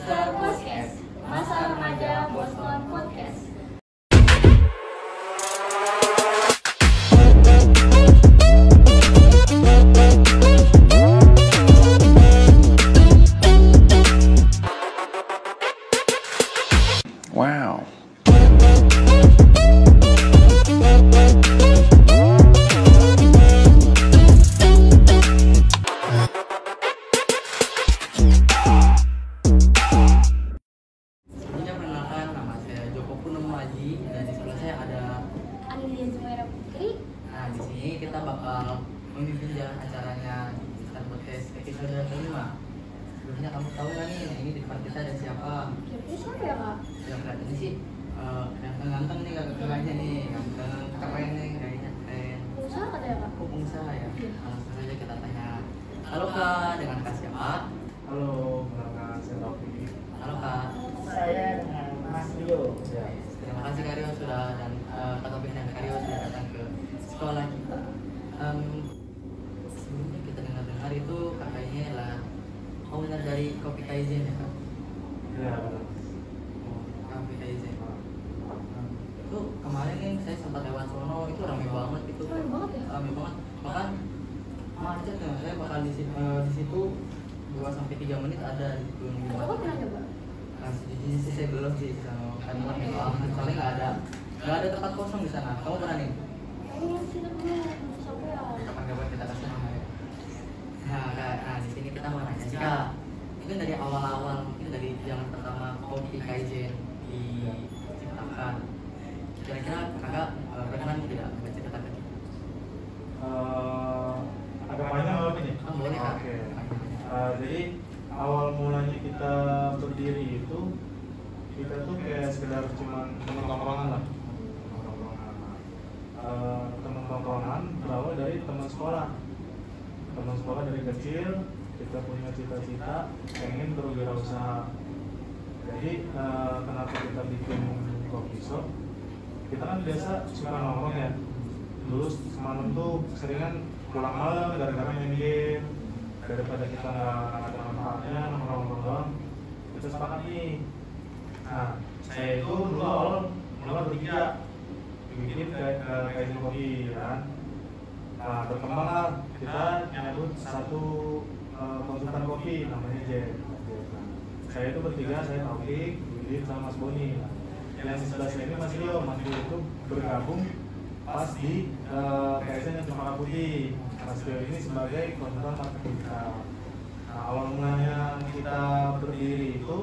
Hipster Podcast, Masa Remaja Boston Podcast. Wow. Sebelumnya perkenalkan, nama saya Joko Purnomaji dan di sebelah saya ada Amelia Zumaira Putri. Nah, di sini kita bakal memimpin jalan acaranya Hipster Podcast episode kelima. Sebelumnya kamu tahu nggak nih, ini di depan kita ada siapa? Kira-kira siapa ya, Kak? Yang kelihatannya sih ganteng nih kakaknya nih, ganteng, keren nih kayaknya keren. Pengusaha kata ya, Kak? Oh, pengusaha ya? Langsung saja kita tanya. Halo Kak, dengan Kak siapa? Halo, perkenalkan saya Taufik. Halo Kak. Saya dengan Mas Rio. Ya. Terima kasih Kak Rio sudah dan Kak Taufik dan Kak Rio sudah datang ke sekolah kita. Sebelumnya kita dengar itu kakaknya adalah owner dari Kopi Kaizen ya Kak? Ya, benar. Kopi Kaizen. Itu kemarin nih saya sempat lewat sono, itu ramai banget itu. Ramai banget ya? Ramai banget. Bahkan macet ya, saya bakal di situ 2-3 menit ada di situ. Kakak pernah coba? Nah, sejujurnya sih saya belum sih sama kan ramai banget. Soalnya nggak ada tempat kosong di sana. Kamu pernah nih? Pengen sih tapi belum sampai. Kapan-kapan kita kasih nama ya. Nah, Kak, di sini kita mau nanya sih Kak. Mungkin dari awal-awal, mungkin dari zaman pertama Kopi Kaizen diciptakan. Kira-kira kakak berkenan tidak bercerita ke kita? Agak panjang apa nih? Oh, boleh Kak. Oke. Jadi awal mulanya kita berdiri itu kita tuh kayak sekedar cuman teman tongkrongan lah. Teman tongkrongan berawal dari teman sekolah. Teman sekolah dari kecil kita punya cita-cita pengen berwirausaha. Jadi kenapa kita bikin coffee shop? Kita kan biasa suka nongkrong ya. Dulu semalam tuh seringan pulang malam gara-gara main game. Daripada kita nggak ada manfaatnya nongkrong doang, kita sepakat nih. Nah, saya itu dulu awal mulai bertiga bikin kayak kopi kan. Nah, berkembang lah kita nyebut satu konsultan kopi namanya Jen. Saya itu bertiga, saya Taufik, Widin sama Mas Boni. Yang di sebelah saya ini Mas Rio. Mas Rio itu bergabung pas di KSN yang Cempaka Putih. Mas Rio ini sebagai konsultan marketing kita. Nah, awal mulanya kita berdiri itu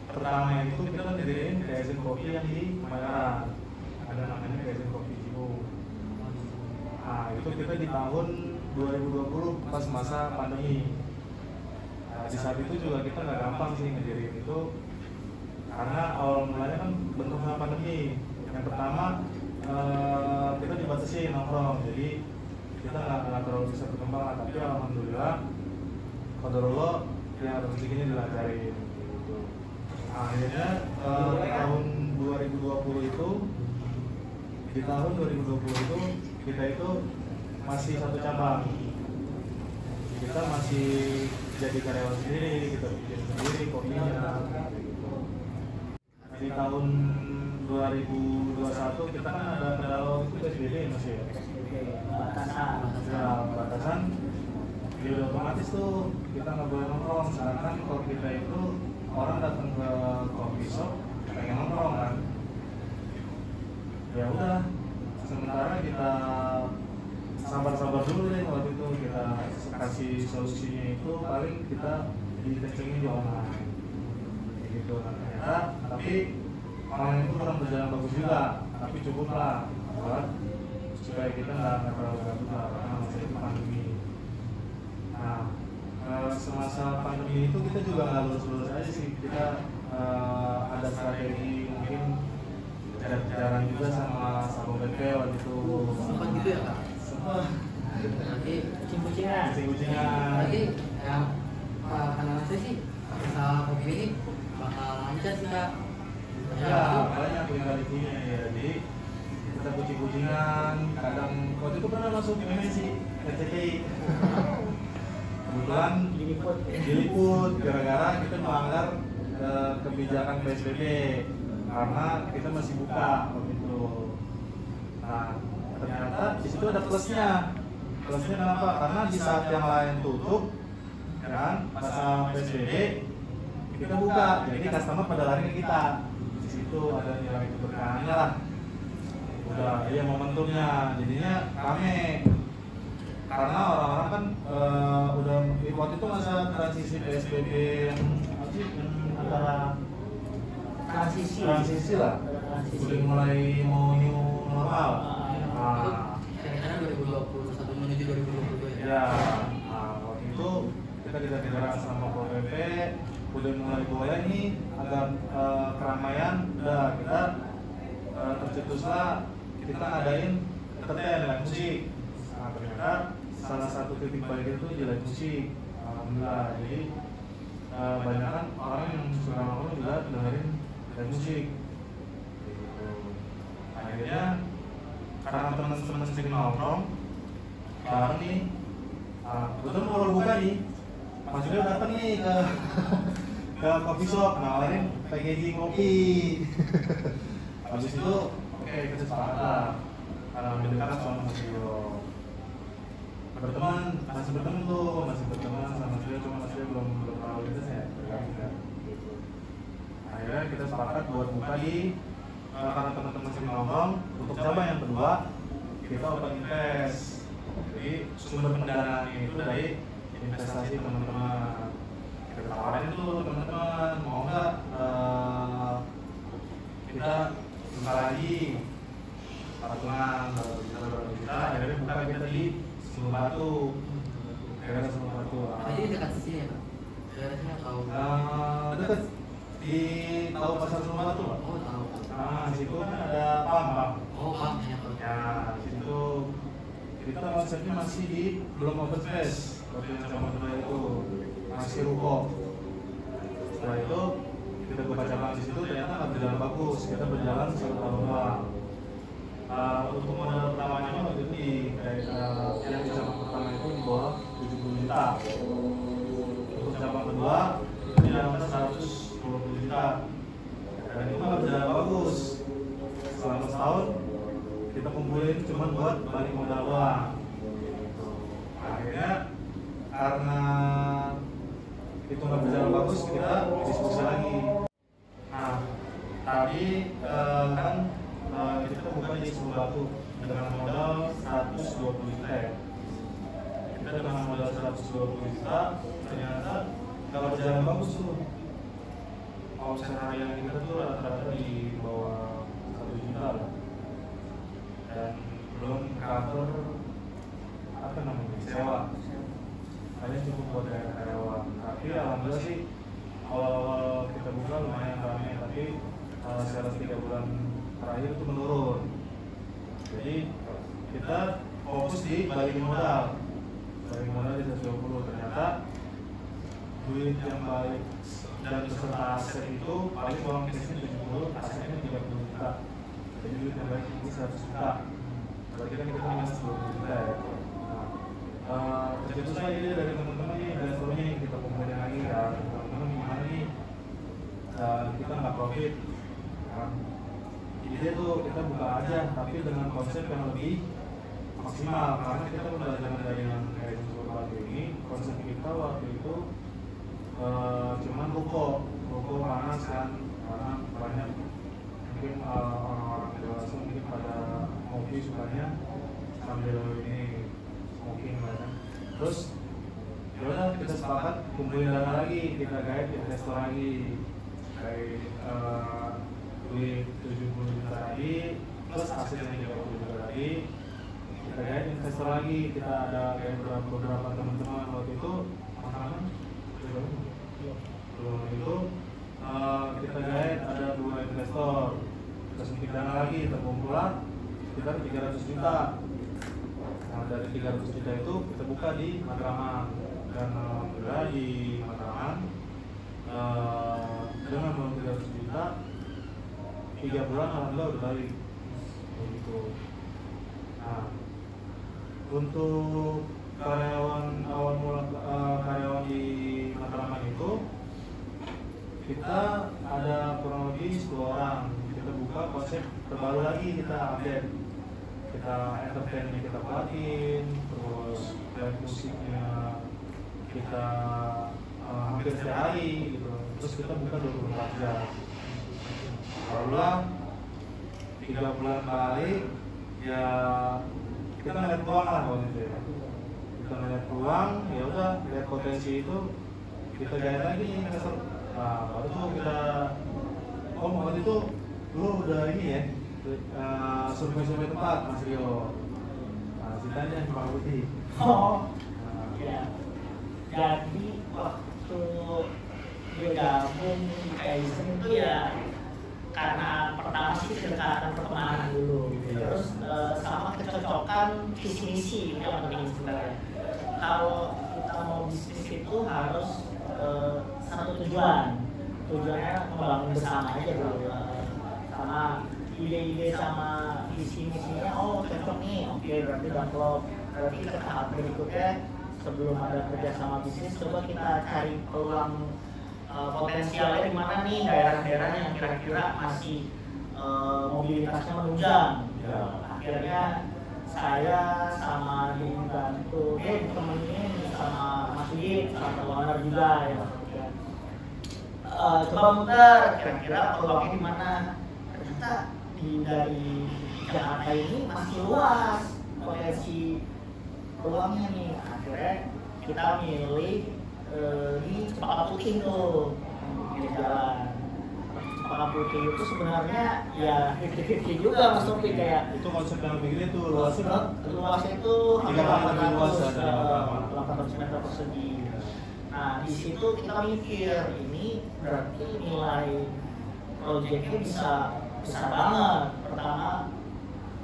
pertama itu kita kan diriin KSN Kopi yang di Kemayoran. Ada namanya KSN Kopi Cibung. Nah, itu kita di tahun 2020 pas masa pandemi. Nah, di saat itu juga kita nggak gampang sih ngedirin itu karena awal mulanya kan bentuknya pandemi. Yang pertama kita dibatasi nongkrong, jadi kita nggak terlalu bisa berkembang. Tapi alhamdulillah, qadarullah yang rezekinya dilancarin. Gitu. Akhirnya tahun 2020 itu di tahun 2020 itu kita itu masih satu cabang. Kita masih jadi karyawan sendiri, kita bikin sendiri kopinya. Gitu. Di tahun 2021 kita kan ada kendala itu PSBB masih ya. Batasan. Jadi otomatis tuh kita nggak boleh nongkrong. Sedangkan kalau kita itu orang datang ke coffee shop pengen nongkrong kan. Ya udah, sementara kita sabar-sabar dulu deh. Waktu itu kita kasih solusinya itu paling kita dikencengin di online gitu. Ternyata tapi online itu kurang berjalan bagus juga, tapi cukup lah buat supaya kita nggak terlalu gabut lah karena masih itu pandemi. Nah, semasa pandemi itu kita juga nggak lulus-lulus aja sih. Kita ada strategi mungkin jalan juga sama Sabong BP waktu itu. Sempat gitu ya Kak? Sempat. Nanti Kucing-kucingan. Kucing-kucingan. Nanti ya karena saya sih usaha kopi ini bakal lancar sih Kak. Ya, banyak kualitasnya ya. Jadi kita kucing-kucingan. Kadang waktu itu pernah masuk MNC, RCTI. Kebetulan diliput gara-gara kita melanggar kebijakan PSBB karena kita masih buka begitu. Nah, ternyata di situ ada plusnya. Plusnya kenapa? Karena di saat yang lain tutup, kan, masa PSBB kita buka, jadi customer pada lari ke kita. Di situ ada nilai keberkahannya lah. Udah, iya momentumnya, jadinya rame. Karena orang-orang kan udah waktu itu masa transisi PSBB yang antara transisi lah, udah mulai mau new normal. Kira-kira 2021 menuju 2022 ya. Ya, nah, waktu itu kita dikejar sama Pol PP, udah mulai boleh nih agak keramaian, udah kita tercetuslah kita ngadain entertain live musik. Nah, ternyata salah satu titik balik itu di live musik. Alhamdulillah, jadi banyak kan orang yang suka nongkrong juga dengerin live musik. Akhirnya karena teman-teman sering nongkrong bareng nih, kebetulan baru buka nih, Mas Julio datang nih ke coffee shop nawarin packaging kopi. Habis itu oke, kita sepakat lah karena mendekat sama Mas Julio. Masih berteman sama Mas Julio, cuma Mas Julio belum terlalu gitu ya. Akhirnya kita sepakat buat buka di karena teman-teman sering nongkrong, untuk cabang yang kedua kita open invest. Jadi sumber pendanaan itu dari investasi teman-teman. Kita tawarin tuh teman-teman, mau nggak kita buka lagi patungan berapa juta. Akhirnya buka kita di Sumber Batu. Jadi dekat sini ya Pak? Daerahnya tahu? Dekat di tahu pasar Sumber Batu Pak? Oh tahu. Nah, situ kan ada PAM Pak. Oh PAM ya Pak. Ya, situ kita konsepnya masih di belum open space. Waktu yang sama itu masih ruko. Setelah itu kita buka cabang di situ, ternyata nggak berjalan bagus. Kita berjalan 1 tahun doang. Untuk modal pertamanya waktu itu yang di cabang pertama itu di bawah 70 juta. Untuk cabang kedua itu di atas 120 juta. Dan itu nggak berjalan bagus. Selama setahun kita kumpulin cuma buat balik modal doang. Akhirnya karena itu nggak berjalan bagus, kita diskusi lagi. Nah, tadi kan kita buka di Sumber Batu dengan modal 120 juta ya. Kita dengan modal 120 juta ternyata nggak berjalan bagus tuh. Omset harian kita tuh rata-rata di bawah 1 juta lah. Dan belum cover apa namanya sewa. Kalian cukup buat karyawan. Tapi alhamdulillah sih awal-awal kita buka lumayan ramai, tapi setelah 3 bulan terakhir itu menurun. Jadi kita fokus di balikin modal. Balikin modal di 120. Ternyata duit yang balik dan beserta aset itu paling uang cashnya 70, asetnya 30 juta. Jadi duit yang balik itu 100 juta. Berarti kan kita minus 20 juta ya. Tercetus saya ide dari teman-teman nih, dari sebelumnya nih kita kumpulin lagi ya. Teman-teman gimana nih? Kita nggak profit. Ide tuh kita buka aja, tapi dengan konsep yang lebih maksimal. Karena kita belajar dari yang kayak Sumber Batu ini, konsep kita waktu itu cuman ruko panas kan, karena banyak mungkin orang-orang dewasa mungkin pada ngopi sukanya sambil ini smoking lah kan. Terus yaudah kita sepakat kumpulin dana lagi, kita guide investor lagi kayak duit 70 juta tadi plus aset yang 30 juta tadi, kita guide investor lagi. Kita ada kayak beberapa teman-teman waktu itu makanan belum itu kita guide ada 2 investor, kita suntik dana lagi, terkumpulan sekitar 300 juta. Nah, dari 300 juta itu kita buka di Matraman, dan alhamdulillah di Matraman dengan uang 300 juta 3 bulan alhamdulillah udah balik begitu. Nah, untuk karyawan awal mula karyawan di Matraman itu kita ada kurang lebih 10 orang. Kita buka konsep terbaru lagi, kita update, kita entertainnya kita buatin, terus live musiknya kita hampir setiap hari gitu. Terus kita buka 24 jam. Barulah 3 bulan kali ya kita ngeliat peluang lah kalau gitu ya. Kita ngeliat peluang, ya udah lihat potensi itu kita gali lagi investor. Nah, baru tuh kita waktu itu lu udah ini ya survei tempat Mas Rio. Nah, ceritanya Pak Putih. Oh, ya. Jadi waktu gue gabung di Kaizen itu ya karena pertama sih kedekatan pertemanan dulu, terus sama kecocokan visi misi itu yang penting sebenarnya. Kalau kita mau bisnis itu harus satu tujuannya membangun bersama aja dulu, sama ide-ide sama visi misinya. Oh cocok nih, oke berarti udah klop. Berarti ke tahap berikutnya sebelum ada kerja sama bisnis, coba kita cari peluang potensialnya di mana nih daerah-daerah yang kira-kira masih mobilitasnya menunjang. Akhirnya saya sama dibantu ditemenin sama Mas Wid, sama owner juga ya. Coba muter kira-kira peluangnya di mana. Ternyata dari Jakarta ini masih luas potensi peluangnya nih. Akhirnya kita milih di Cempaka Putih tuh di jalan. Cempaka Putih itu sebenarnya ya 50-50 juga Mas Nopi, kayak Itu konsep yang begini tuh luasnya itu hampir 800 meter persegi. Nah di situ kita mikir ini berarti nilai proyeknya bisa besar banget. Pertama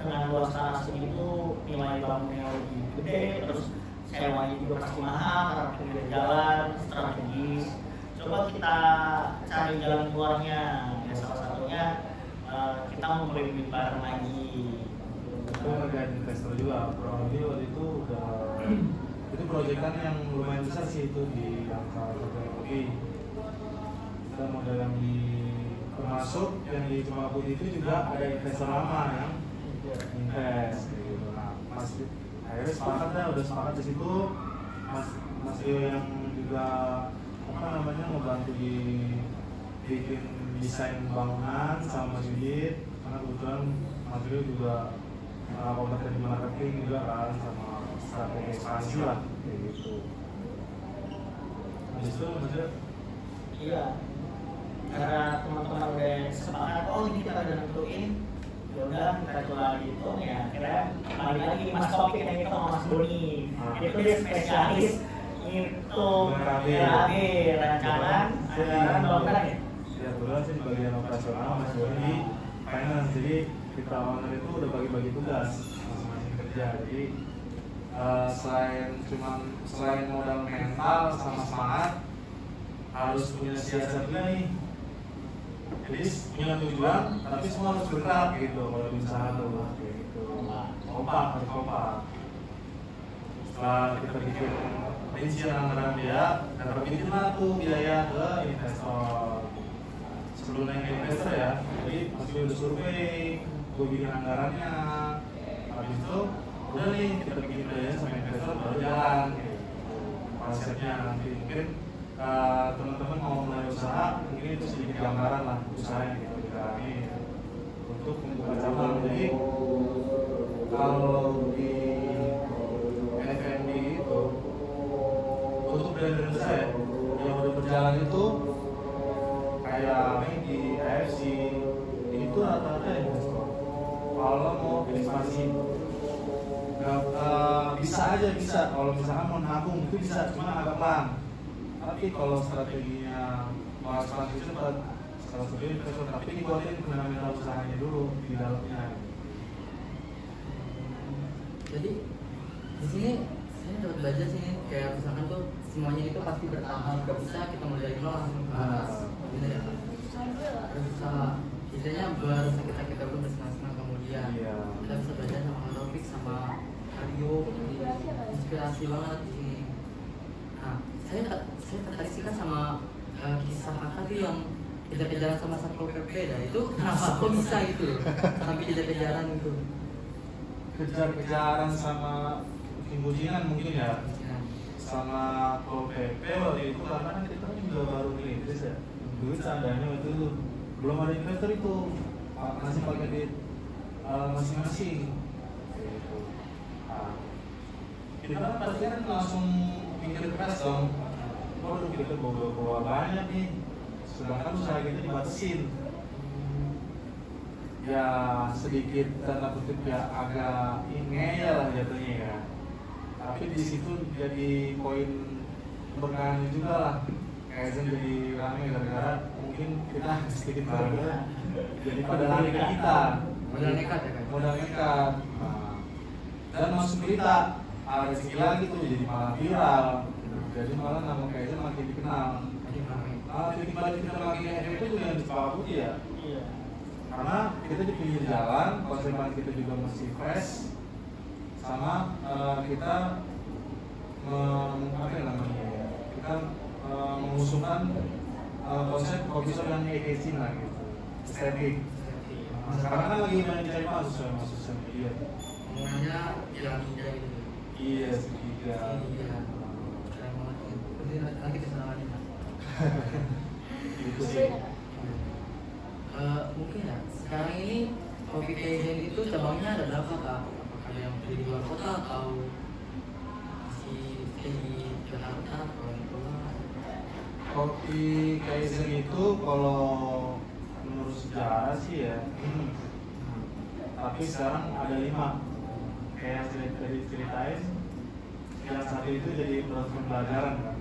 dengan luas tanah segitu nilai bangunnya lebih gede, terus sewanya juga pasti mahal karena pinggir jalan strategis. Coba kita cari jalan keluarnya. Ya, salah satunya kita mau beli bareng lagi. itu ngerjain investor juga. Kurang lebih waktu itu udah itu proyekan yang lumayan besar sih, itu di angka 1 lebih. Kita modal yang di termasuk yang di Cempaka Putih itu juga ada investor lama yang invest gitu. Nah, akhirnya sepakat dah, udah sepakat di situ. Mas Rio yang juga ngebantu di bikin desain bangunan sama Mas Yudit, karena kebetulan Mas Rio juga kompeten di marketing juga kan, sama strategi ekspansi lah kayak gitu. Habis itu Mas Rio? Iya, karena teman-teman udah sepakat, oh ini kita udah nentuin, ya udah kita coba gitu ya. Akhirnya balik lagi Mas Topik yang itu sama Mas Doni, itu dia spesialis itu rancangan bangunan ya. Ya kebetulan sih bagian operasional, Mas Doni di finance. Jadi kita owner itu udah bagi-bagi tugas masing-masing kerja. Jadi selain modal mental sama semangat, harus punya siasat juga nih. Jadi punya tujuan, tapi semua harus bergerak gitu kalau di usaha tuh kayak gitu. Harus kompak. Setelah kita bikin rincian anggaran dia, dapat bikin tuh biaya ke investor. Sebelum naik ke investor ya, jadi masih udah survei, gue bikin anggarannya. Habis itu udah nih kita bikin biaya sama investor baru jalan gitu. Konsepnya nanti mungkin teman-teman mau mulai usaha, mungkin itu sedikit gambaran lah usaha yang kita jalani untuk membuka cabang. Jadi kalau di F&B itu untuk brand-brand besar ya, yang udah berjalan itu kayak Maggi, AFC, itu rata-rata investor. Kalau mau ekspansi bisa aja bisa, kalau misalkan mau nabung itu bisa, cuma agak pelan. Tapi kalau strateginya mau ekspansi cepat, salah satu investor, tapi ikutin fundamental usahanya dulu di dalamnya. Jadi di sini saya dapat belajar sih, kayak misalkan tuh semuanya itu pasti bertahap, gak bisa kita mulai dari nol langsung ke atas, gitu ya. Berusaha, biasanya baru kita pun bersenang-senang kemudian kita bisa belajar sama Topik sama Aryo, inspirasi banget di sini. Nah, saya tertarik sih kan sama kisah kakak tuh yang kejar-kejaran sama satpol pp dah itu kenapa kok bisa gitu sampai kejar-kejaran gitu. Kejar-kejaran sama kucing-kucingan mungkin ya, Ya. sama Pol PP waktu itu karena kan kita kan juga baru ngerintis ya. Duit seadanya waktu itu belum ada investor itu, masih pakai duit masing-masing. Gitu. Nah, kita kan pasti kan langsung mikir keras dong. Waduh, kita bawa banyak nih, sedangkan usaha kita dibatasin. Ya sedikit tanda kutip ya agak ngeyel lah jatuhnya ya. Tapi di situ jadi poin berkahnya juga lah. Kaizen jadi ramai gara-gara mungkin kita sedikit bangga. Jadi pada lari ke kita. Modal nekat ya kan? Modal nekat. Nah, dan masuk berita ada rezeki lagi tuh jadi malah viral. Jadi malah nama Kaizen makin dikenal. Jadi ramai. Titik balik kita makin itu juga yang disepakati ya. Iya. Karena kita di pinggir jalan, konsepan kita juga masih fresh, sama kita apa yang namanya ya, kita mengusungkan konsep kopi shop yang engaging lah gitu, estetik. Sekarang kan lagi banyak dicari masuk sosial media. Omongannya jalan muda gitu. Iya segitiga. Iya. Keren banget. Berarti nanti kesana lagi mas. Itu sih. Mungkin ya sekarang ini Kopi Kaizen itu cabangnya ada berapa kak? Apakah ada yang di luar kota atau masih di Jakarta atau yang keluar? Kopi Kaizen itu kalau menurut sejarah sih ya, tapi sekarang ada 5. Kayak yang tadi ceritain, yang satu itu jadi proses pembelajaran kan.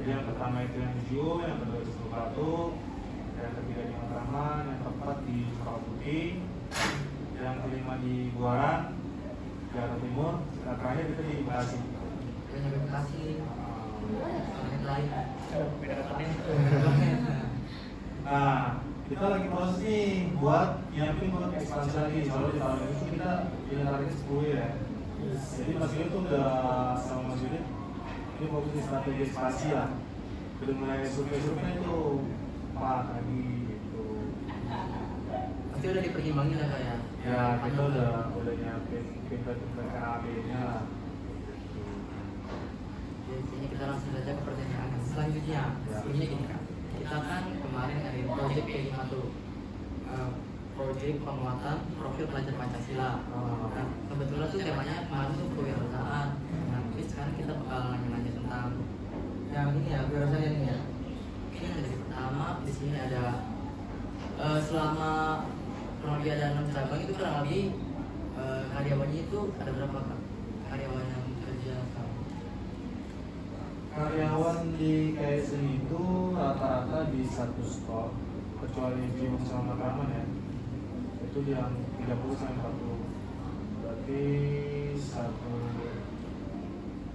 Jadi yang pertama itu yang di Ju, yang kedua itu Batu, yang ketiga di Matraman, yang keempat di Sukabumi, yang kelima di Buaran, Jakarta Timur, dan terakhir kita di Bekasi. Kita nyampe Bekasi, planet lain. Beda planet. Nah, kita lagi proses nih buat nyiapin buat ekspansi lagi. Soalnya di tahun ini tuh kita punya target 10 ya. Jadi Mas Yudit tuh udah sama Mas Yudit, ini fokus di strategi ekspansi lah. Udah mulai survei-survei itu Pak lagi gitu. Pasti udah dipertimbangin lah kayak. Ya kita udah nyiapin kita RAB-nya lah. Jadi sini kita langsung saja ke pertanyaan selanjutnya. Sebelumnya gini kan, kita kan kemarin ada project P5 tuh, project penguatan profil pelajar Pancasila. Nah, kebetulan tuh temanya kemarin tuh kewirausahaan. Nah, tapi sekarang kita bakal nanya-nanya tentang yang ini ya, kewirausahaan ini ya. Ini yang dari pertama di sini ada selama kurang lebih ada 6 cabang itu kurang lebih karyawannya itu ada berapa kak? Karyawan yang kerja sama? Karyawan di Kaizen itu rata-rata di satu store, kecuali Cibung sama Matraman ya. Itu yang 30 sampai 40. Berarti satu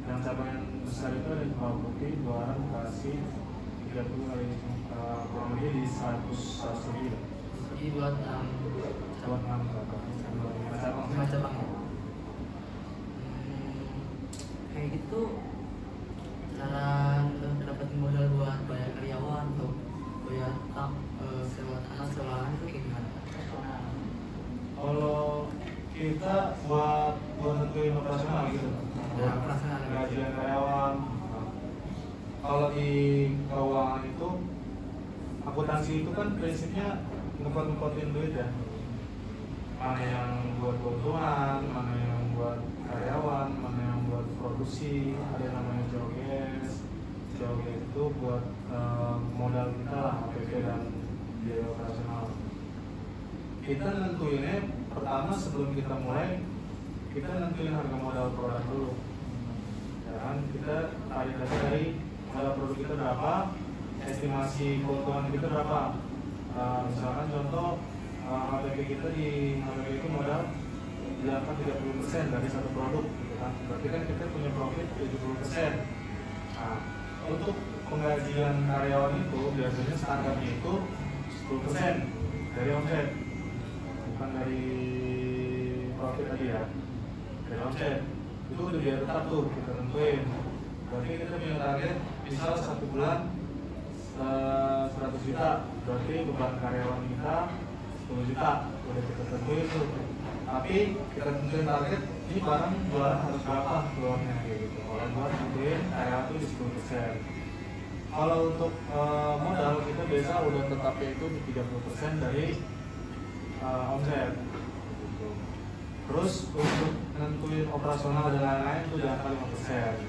yang cabang yang besar itu ada di Putih, Buaran, Bekasi, 30 kali kurang lebih di 100 lebih. Jadi buat Buat 6 cabang. 5 cabang ya? Kayak gitu cara dapetin modal buat bayar karyawan atau bayar sewa tanah sewa itu kayak gimana? Kalau kita buat nentuin operasional gitu, Ya, operasional. gajian karyawan. Kalau di keuangan itu, akuntansi itu kan prinsipnya ngepot-ngepotin duit ya. Mana yang buat keuntungan, mana yang buat karyawan, mana yang buat produksi, ada yang namanya joges. Joges itu buat modal kita lah, APP dan biaya operasional. Kita nentuinnya pertama sebelum kita mulai, kita nentuin harga modal produk dulu. Ya kan, kita tarik data dari modal produk kita berapa, estimasi keuntungan kita berapa. Misalkan contoh HPP kita di HPP itu modal di angka 30% dari satu produk gitu kan. Berarti kan kita punya profit 70%. Nah, untuk penggajian karyawan itu biasanya standarnya itu 10% dari omset, bukan dari profit tadi ya, dari omset. Itu udah biar tetap tuh kita tentuin. Berarti kita punya target misal 1 bulan 100 400 juta, berarti beban karyawan kita 10 juta, udah kita tentuin tuh. Tapi kita tentuin target, ini barang jualan harus berapa keluarnya gitu. Kalau buat tentuin karyawan itu di 10%. Kalau untuk modal kita biasa udah tetapnya itu di 30% dari omset. Gitu. Terus untuk nentuin operasional dan lain-lain itu di angka 5%.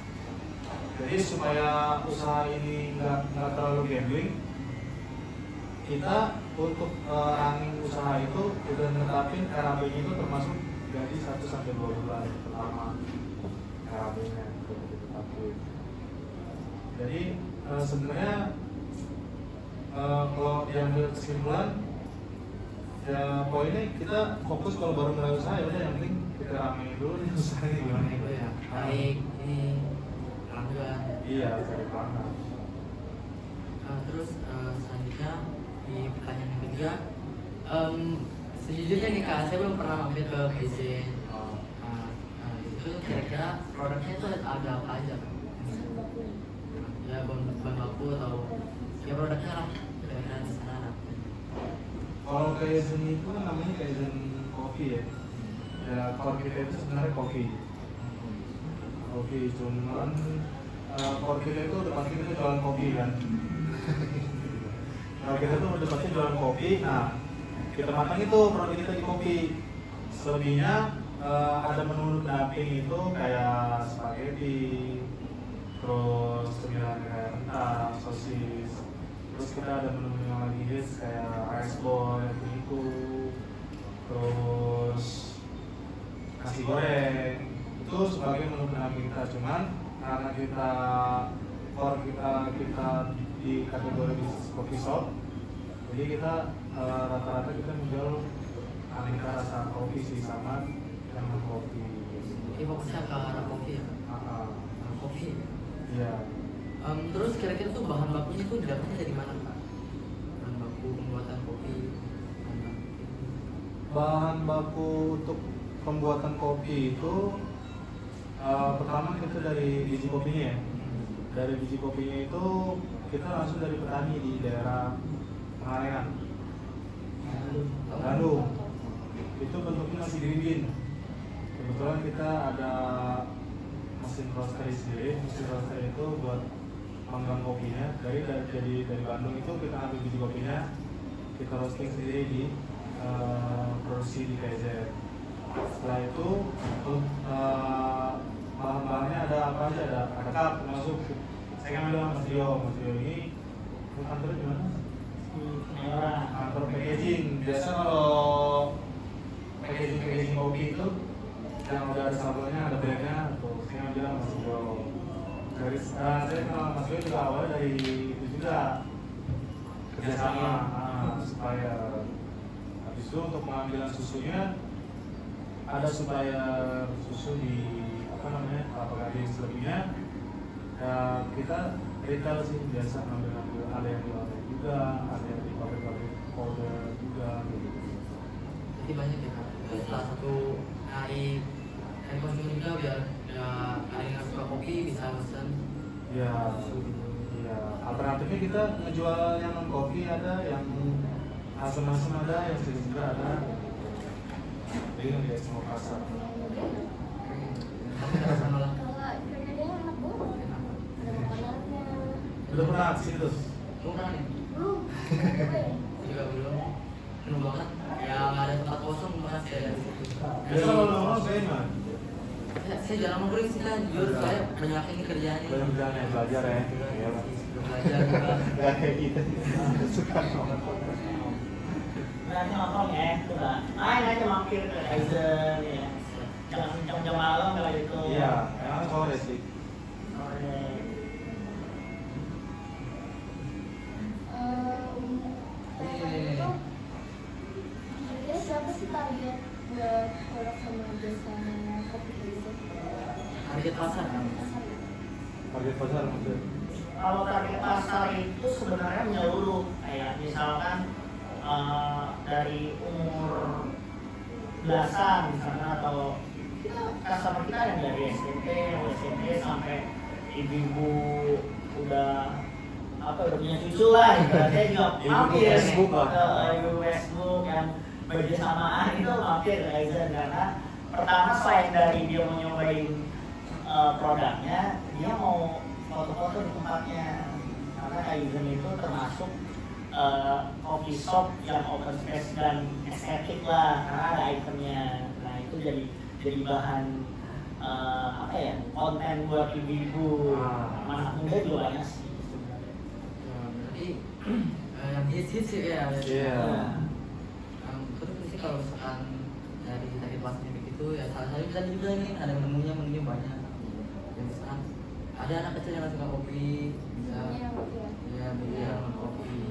Jadi supaya usaha ini nggak terlalu gambling, kita untuk running usaha itu udah netapin RAB-nya itu termasuk gaji 1-2 bulan pertama RAB-nya itu ditetapin. Jadi sebenarnya kalau diambil kesimpulan, ya poinnya kita fokus kalau baru mulai usaha ya udah yang penting kita ramein dulu nih usahanya gimana itu ya. Naik ini pelanggan. Iya, cari pelanggan. Terus selanjutnya di pertanyaan yang ketiga, sejujurnya nih Kak, saya belum pernah mampir ke Kaizen. Itu kira-kira produknya itu ada apa aja Kak? Ya bahan baku atau ya produknya lah, kira-kira di sana ada. Kalau Kaizen itu kan namanya Kaizen kopi ya. Ya core kita itu sebenarnya kopi. Kopi cuman core kita itu udah pasti kita jualan kopi kan. Kalau kita tuh udah pasti jualan kopi. Nah, kita matang itu produk kita di kopi. Selebihnya ada menu pendamping itu kayak spaghetti, terus cemilan kayak kentang, sosis. Terus kita ada menu yang lagi hits kayak rice ball, yakiniku, terus nasi goreng. Itu sebagai menu pendamping kita. Cuman karena kita core kita di kategori coffee shop, jadi kita rata-rata kita menjual aneka rasa kopi sih sama yang kopi. Jadi fokusnya ke arah kopi ya? Kopi. Iya. Terus kira-kira tuh bahan bakunya tuh dapatnya dari mana Kak? Bahan baku pembuatan kopi. Bahan baku untuk pembuatan kopi itu pertama kita dari biji kopinya ya. Dari biji kopinya itu kita langsung dari petani di daerah Pangalengan, Bandung. Itu bentuknya masih green. Kebetulan kita ada mesin roastery sendiri. Mesin roastery itu buat panggang kopinya. Dari Bandung itu kita ambil biji kopinya, kita roasting sendiri di produksi di Kaizen. Setelah itu bahan-bahannya ada apa aja? Ada cup termasuk. Saya kan bilang Mas Rio ini kantornya di mana? Kantor packaging. Biasa kalau packaging kopi itu yang udah ada sablonnya, ada brandnya, tuh saya bilang Mas Rio. Dari saya kenal Mas Rio juga awalnya dari itu juga kerjasama supaya habis itu untuk pengambilan susunya ada supaya susu di kelapa gading selebihnya. Ya, kita retail sih biasa ngambil ada yang di outlet juga, ada yang di pabrik-pabrik powder juga gitu. Jadi banyak ya Kak. Itu salah satu dari konsumen juga biar ada yang suka kopi bisa pesan. Ya, iya. Alternatifnya kita ngejual yang non kopi ada, yang asam-asam ada, yang segar ada. Jadi nggak dia semua pasar. Tapi rasa nolak. Kalau kerjanya enak banget. Ada makanannya. Udah pernah ke situ? Lu pernah nih? Belum. Juga belum. Penuh banget. Ya nggak ada tempat kosong mas ya. Biasa kalau ngomong saya gimana? Saya jarang ngobrol sih kan, jujur saya banyak ini kerjaannya. Banyak kerjaan ya, belajar ya. Iya. Belajar juga. Gak kayak gitu. Suka ngomong. Berarti nongkrong ya, itu lah. Main aja mampir ke Kaizen ya. Jam malam kalau itu. Iya, emang sore sih. Sore. Kira-kira siapa sih target buat produk sama jasanya kopi Kaizen? Target pasar kan? Target pasar maksudnya. Kalau target pasar itu sebenarnya menyeluruh, kayak misalkan dari umur belasan misalnya, atau customer kita yang dari SMP sampai ibu-ibu udah udah punya cucu lah, saya juga mampir Facebook lah. ke ibu Facebook yang bersamaan itu mampir ke Kaizen karena pertama selain dari dia mau nyobain produknya, dia mau foto-foto di tempatnya karena Kaizen itu termasuk coffee shop yang open space dan estetik lah karena ada ikonnya. Nah itu jadi bahan konten buat ibu-ibu, anak muda juga banyak sih sebenarnya. Berarti yang hits sih ya. Iya. Terus sih kalau misalkan dari tadi pasnya begitu ya salah satu bisa juga nih ada menunya banyak. Ya, misalkan ada anak kecil yang suka kopi bisa ya beli kopi.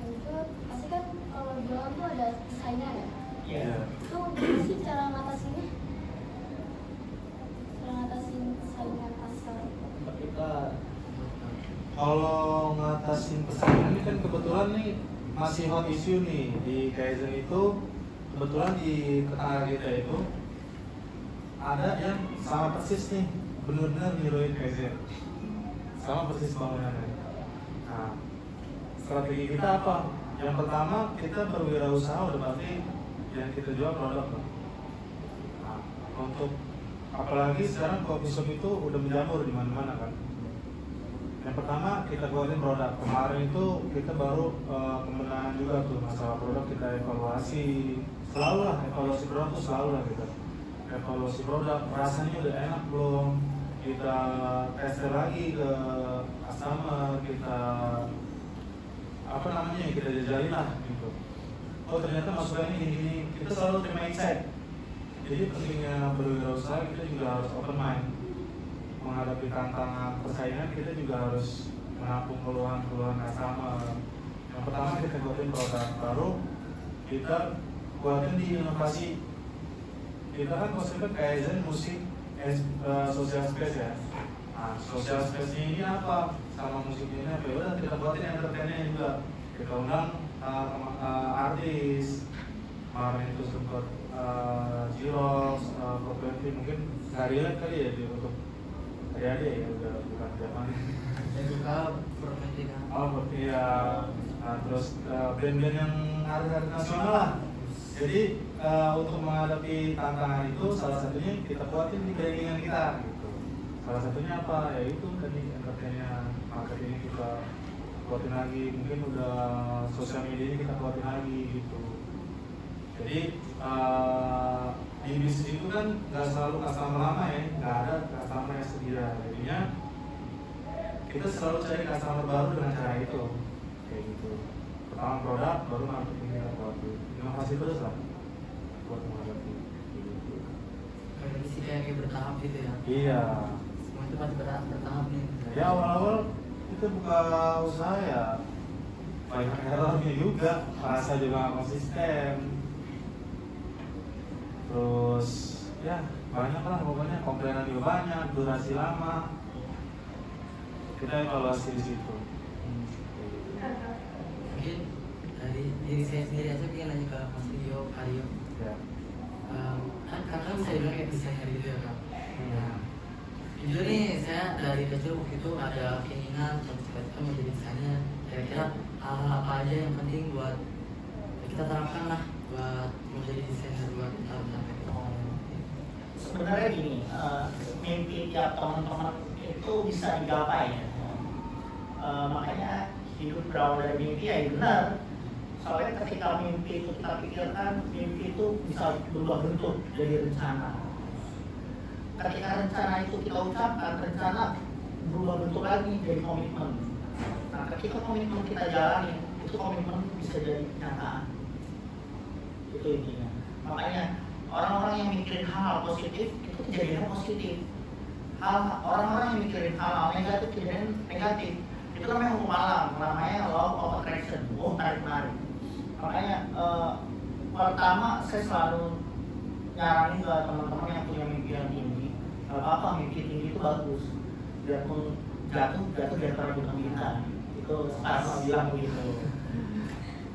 Itu pasti kan kalau jualan tuh ada saingan ya. Iya. Itu gimana sih cara ngatasinnya? Cara ngatasin saingan pasar. Kita Kalau ngatasin persaingan ini kan kebetulan nih masih hot issue nih di Kaizen itu. Kebetulan di tetangga kita itu ada yang sama persis nih, benar-benar niruin Kaizen, sama persis bangunannya. Nah, strategi kita apa? Yang pertama kita berwirausaha udah pasti yang kita jual produk. Nah, untuk apalagi sekarang coffee shop itu udah menjamur di mana-mana kan. Yang pertama kita keluarin produk. Kemarin itu kita baru pembenahan juga tuh masalah produk, kita evaluasi. Selalu lah evaluasi produk tuh selalu lah kita evaluasi produk, rasanya udah enak belum, kita tester lagi ke customer, kita kita jajalin lah gitu. Oh ternyata masukannya gini, kita selalu terima insight. Jadi pentingnya berwirausaha kita juga harus open mind. Menghadapi tantangan persaingan kita juga harus menampung keluhan-keluhan customer. Yang pertama kita buatin produk baru, kita buatin di inovasi. Kita kan konsepnya Kaizen musik social space ya. Nah, social space ini apa? Sama musiknya ini apa? Udah kita buatin entertainnya juga. Kita undang artis. Kemarin itu sempat Jiros, Property mungkin nggak relate kali ya dia untuk adik-adik ya udah bukan zaman. Saya suka permainan. Oh iya. Nah, terus band-band yang artis nasional lah. Jadi untuk menghadapi tantangan itu salah satunya kita buatin di brandingan kita gitu. Salah satunya apa? Ya itu tadi entertainnya, marketingnya kita buatin lagi, mungkin udah sosial medianya kita buatin lagi gitu. Jadi di bisnis itu kan nggak selalu customer lama ya, nggak ada customer yang setia. Jadinya kita selalu cari customer baru dengan cara itu, kayak gitu. Pertama produk, baru marketing kita buatin. Inovasi terus lah buat menghadapi gitu. Berarti sih kayak bertahap gitu ya. Iya. Semua itu pasti bertahap nih. Ya awal-awal kita buka usaha ya banyak errornya juga, rasa juga nggak konsisten. Terus ya banyak lah pokoknya, komplainan juga banyak, durasi lama. Kita evaluasi di situ. Mungkin dari diri saya sendiri aja pengen nanya ke Mas Rio, Aryo. Ya. Kan kakak bisa bilang kayak desainer gitu ya kak. Nah, jujur nih saya dari kecil waktu itu ada keinginan untuk cita-cita mau jadi desainer. Kira-kira hal-hal apa aja yang penting buat kita terapkan lah buat menjadi desainer buat kita sampai sebenarnya gini, mimpi tiap teman-teman itu bisa digapai ya. Makanya hidup berawal dari mimpi ya benar. Soalnya ketika mimpi itu kita pikirkan, mimpi itu bisa berubah bentuk jadi rencana. Ketika rencana itu kita ucapkan, rencana berubah bentuk lagi jadi komitmen. Nah, ketika komitmen kita jalani, itu komitmen bisa jadi kenyataan. Itu intinya. Makanya orang-orang yang mikirin hal positif itu kejadiannya positif. Orang-orang yang mikirin hal negatif kejadian negatif. Itu namanya hukum alam, namanya law of attraction. Tarik-menarik. Makanya pertama saya selalu nyaranin ke teman-teman yang punya mimpi yang tinggi. Gak apa-apa, mimpi tinggi itu bagus. Biarpun jatuh di antara bintang-bintang. Itu sekarang bilang begitu.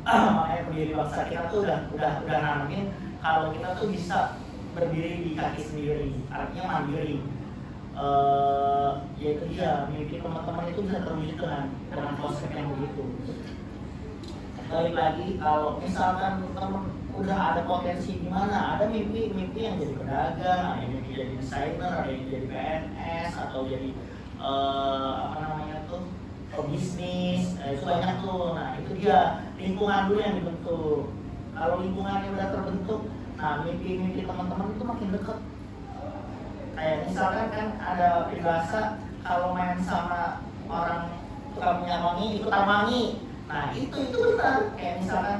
Makanya pendiri bangsa kita tuh udah nanamin kalau kita tuh bisa berdiri di kaki sendiri, artinya mandiri. ya itu dia, mimpi teman-teman itu bisa terwujud dengan konsep yang begitu. Balik lagi, kalau misalkan teman udah ada potensi di mana, ada mimpi yang jadi pedagang, ada yang mimpi jadi desainer, ada yang jadi PNS atau jadi apa namanya tuh pebisnis, itu banyak tuh. Nah itu dia lingkungan dulu yang dibentuk. Kalau lingkungannya udah terbentuk, nah mimpi-mimpi teman-teman itu makin dekat. Kayak misalkan kan ada peribahasa kalau main sama orang tukang minyak wangi ikutan wangi. Nah itu benar. Kayak misalkan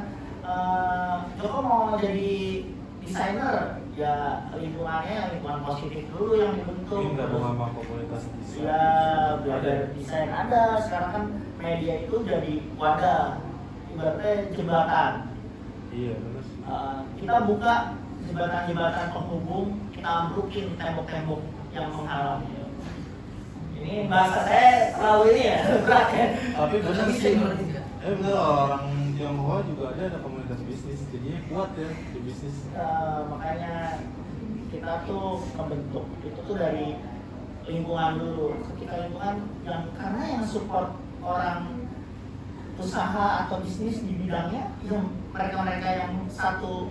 Joko mau jadi desainer, ya lingkungan positif dulu yang dibentuk. Ini nggak sama komunitas desain. Ya belajar desain ada. Sekarang kan media itu jadi wadah, ibaratnya jembatan. Iya benar sih. Kita buka jembatan-jembatan penghubung, kita ambrukin tembok-tembok yang menghalangi. Ini bahasa saya terlalu ini ya, berat ya. Tapi benar Bisa sih. berarti nggak? Benar, orang Tionghoa juga ada komunitas bisnis, jadinya kuat ya di bisnis. Makanya kita tuh membentuk itu tuh dari lingkungan dulu. Ketika lingkungan yang karena yang support orang usaha atau bisnis di bidangnya, yang mereka yang satu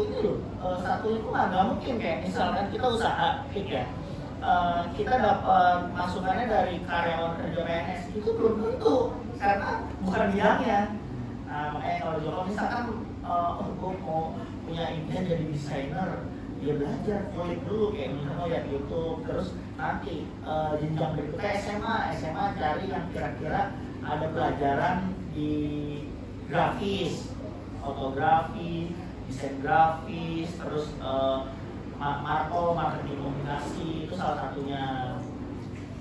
ini loh, satu lingkungan. Nggak mungkin kayak misalkan kita usaha, ya. Kita dapat masukannya dari karyawan kerja PNS itu belum tentu karena bukan bidangnya. Nah, makanya kalau Joko misalkan gue mau punya impian jadi desainer, dia belajar kulik dulu kayak misalnya lihat YouTube, terus nanti jenjang berikutnya SMA cari yang kira-kira ada pelajaran di grafis, fotografi, desain grafis, terus marketing komunikasi itu salah satunya.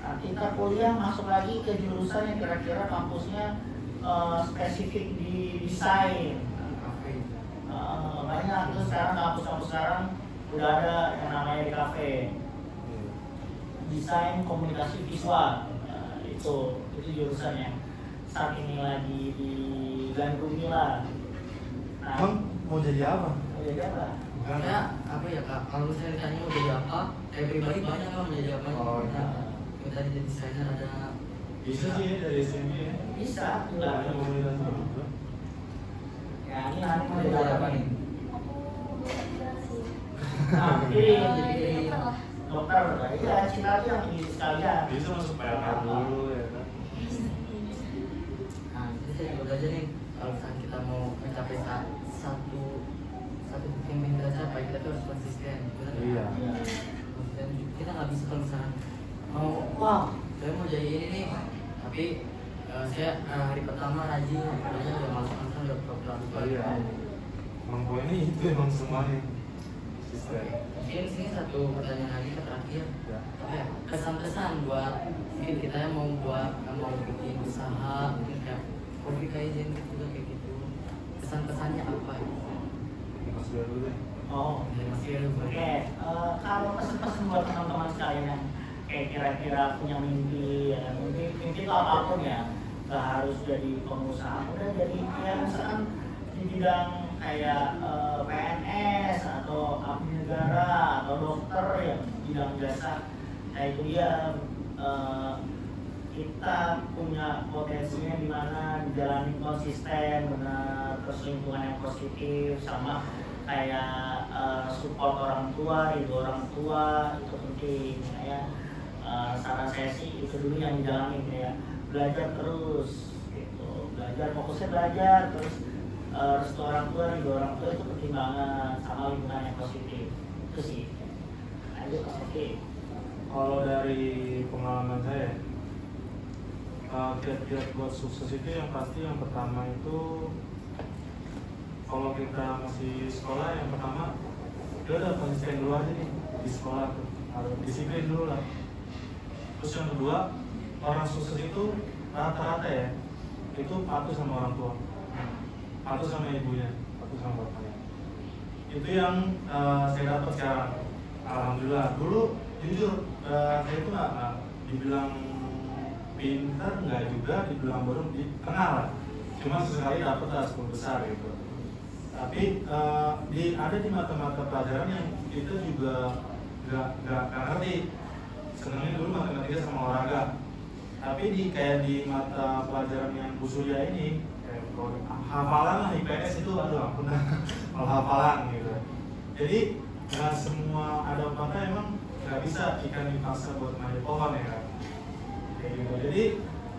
Nanti kita kuliah masuk lagi ke jurusan yang kira-kira kampusnya spesifik di desain. Banyak itu sekarang kampus-kampus sekarang udah ada yang namanya di kafe desain komunikasi visual. Itu jurusannya saat ini lagi digandrungi lah. Nah, Bang mau jadi apa? mau jadi apa? Ya, apa ya kak, kalau misalnya ditanya mau jadi apa, kayak pribadi banyak lah mau jadi apa. Oh, iya. Yang tadi jadi desainer ada. Bisa sih ya, dari SMP ya. Bisa, Ada enggak. komunitas juga. Ya, ini nanti mau jadi apa nih? Aku belum jelas sih. Nah, pilih Jadi dokter lah. dokter. Iya, cita itu yang ini sekalian. Bisa masuk PLN dulu ya kan. Nah, jadi saya juga belajar nih, kalau misalnya kita mau mencapai satu yang ingin kita capai, kita tuh harus konsisten. Benar nggak? Iya. Dan kita nggak bisa kalau misalnya mau, wah, saya mau jadi ini nih, tapi saya hari pertama rajin, kemudian udah masuk udah program. Iya. Emang gue ini itu emang semuanya. Sistem. Mungkin sini satu pertanyaan lagi ke terakhir. Ya. Apa ya, kesan-kesan buat mungkin kita yang mau bikin usaha, mungkin kayak Coffee Kaizen gitu juga kayak gitu. Kesan-kesannya apa? Mas Biar dulu deh. Oh, Dari Mas Firu. oke. Kalau pesan-pesan buat teman-teman sekalian yang kayak kira-kira punya mimpi, ya mimpi itu apapun ya, nggak harus jadi pengusaha, udah jadi ya misalkan di bidang kayak PNS atau abdi negara atau dokter yang bidang jasa, kayak itu dia kita punya potensinya di mana dijalani konsisten, benar, terus lingkungan yang positif sama kayak support orang tua, ridho orang tua itu penting ya. Saran saya sih itu dulu yang dijalani, kayak belajar terus gitu, belajar fokusnya belajar terus restu orang tua, ridho orang tua itu penting banget, sama lingkungan yang positif itu sih. Lanjut oke. Kalau dari pengalaman saya, kiat-kiat buat sukses itu yang pasti yang pertama itu kalau kita masih sekolah, yang pertama udah konsisten dulu aja nih di sekolah tuh, harus disiplin dulu lah. Terus yang kedua, orang sukses itu rata-rata ya itu patuh sama orang tua, patuh sama ibunya, patuh sama bapaknya. Itu yang saya dapat sekarang. Alhamdulillah. Dulu jujur saya itu nggak dibilang pintar, nggak juga dibilang bodoh, di tengah lah. Cuma sesekali dapat lah 10 besar gitu. Tapi ada di mata-mata pelajaran yang kita juga nggak ngerti. senangnya dulu matematika sama olahraga. Tapi kayak di mata pelajaran yang Bu Surya ini, kayak hafalan lah IPS itu, aduh ampun kalau hafalan gitu. Jadi nggak semua ada mata emang nggak bisa ikan dipaksa buat manjat pohon ya kan. Kayak gitu. Jadi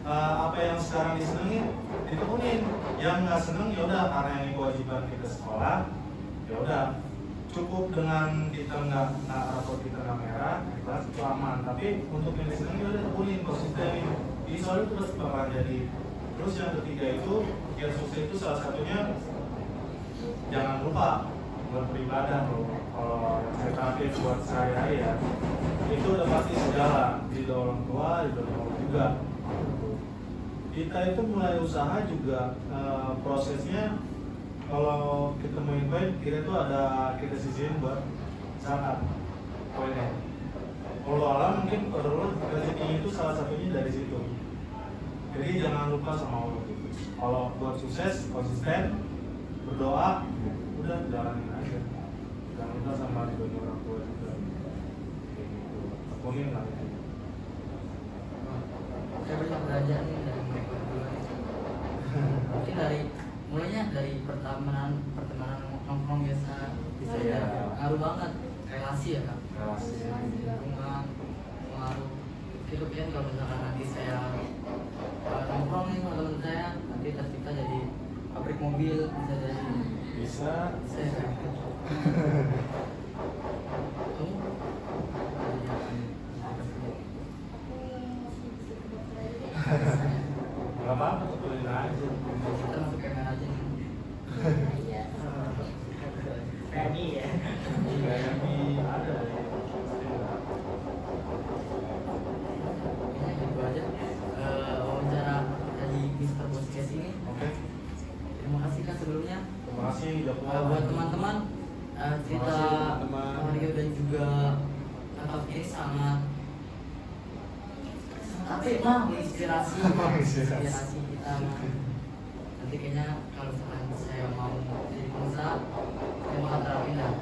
apa yang sekarang disenengin ditekunin, yang nggak seneng ya udah karena ini kewajiban kita sekolah, ya udah cukup dengan kita nggak atau kita nggak merah, kelas itu aman. Tapi untuk yang disenengin ya udah tekunin, konsistenin. Jadi soal itu pasti bakalan jadi. Terus yang ketiga itu, yang sukses itu salah satunya jangan lupa buat beribadah loh. Kalau yang saya target buat sehari-hari ya, itu udah pasti sejalan di orang tua, di orang juga. Kita itu mulai usaha juga prosesnya. Kalau kita mau invite, kita tuh ada kita sisihin buat zakat poinnya. Kalau alam mungkin kalau rezekinya itu salah satunya dari situ. Jadi jangan lupa sama Allah gitu. Kalau buat sukses, konsisten, berdoa, udah jalanin aja. Jangan lupa sama dibantu orang tua juga. Kayak gitu. Tekunin lah itu. Saya banyak belajar nih dari mereka berdua. Mungkin mulainya dari pertemanan nongkrong biasa bisa ya ngaruh banget relasi ya kak, Relasi. lingkungan pengaruh itu kan. Kalau misalkan nanti saya nongkrong nih sama teman saya, nanti kita jadi pabrik mobil, bisa jadi Bisa. saya kamu Gak apa-apa, tekunin aja. kita masuk kamera aja nih. Iya. Penny ya. Kayak di ada ya. Kayaknya gitu aja wawancara dari Mr. Boskes ini. Oke. Terima kasih kak sebelumnya. Terima kasih udah Buat teman-teman cerita Terima kasih, teman-teman. Mario dan juga kakak ini sangat menginspirasi Menginspirasi. kita. Nanti kayaknya kalau misalkan saya mau jadi pengusaha, saya bakal terapin lah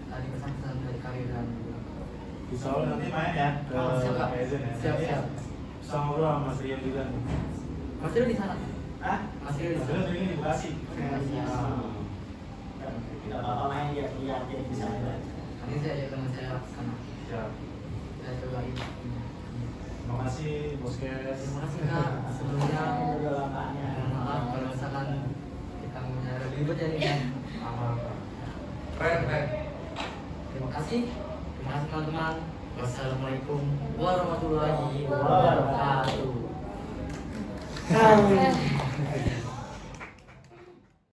tadi pesan-pesan dari Mario dan Bisa lo nanti main ya ke Oh, siap, Kak. Kaizen ya. Siap, siap. Bisa ngobrol sama Mas Rian juga nih. Mas Rio di sana. Hah? Mas Rio di Mas sana. Rian sering di Bekasi. Tidak apa-apa main dia lihat dia bisa lihat. Nanti saya ajak teman saya ke sana. Siap. Saya cobain. Terima kasih Boskes. Terima kasih kak sebelumnya. Udah lamanya. Maaf kalau misalkan kita punya ribet ya nih kan. Aman. Keren. Terima kasih teman-teman. Wassalamualaikum warahmatullahi wabarakatuh.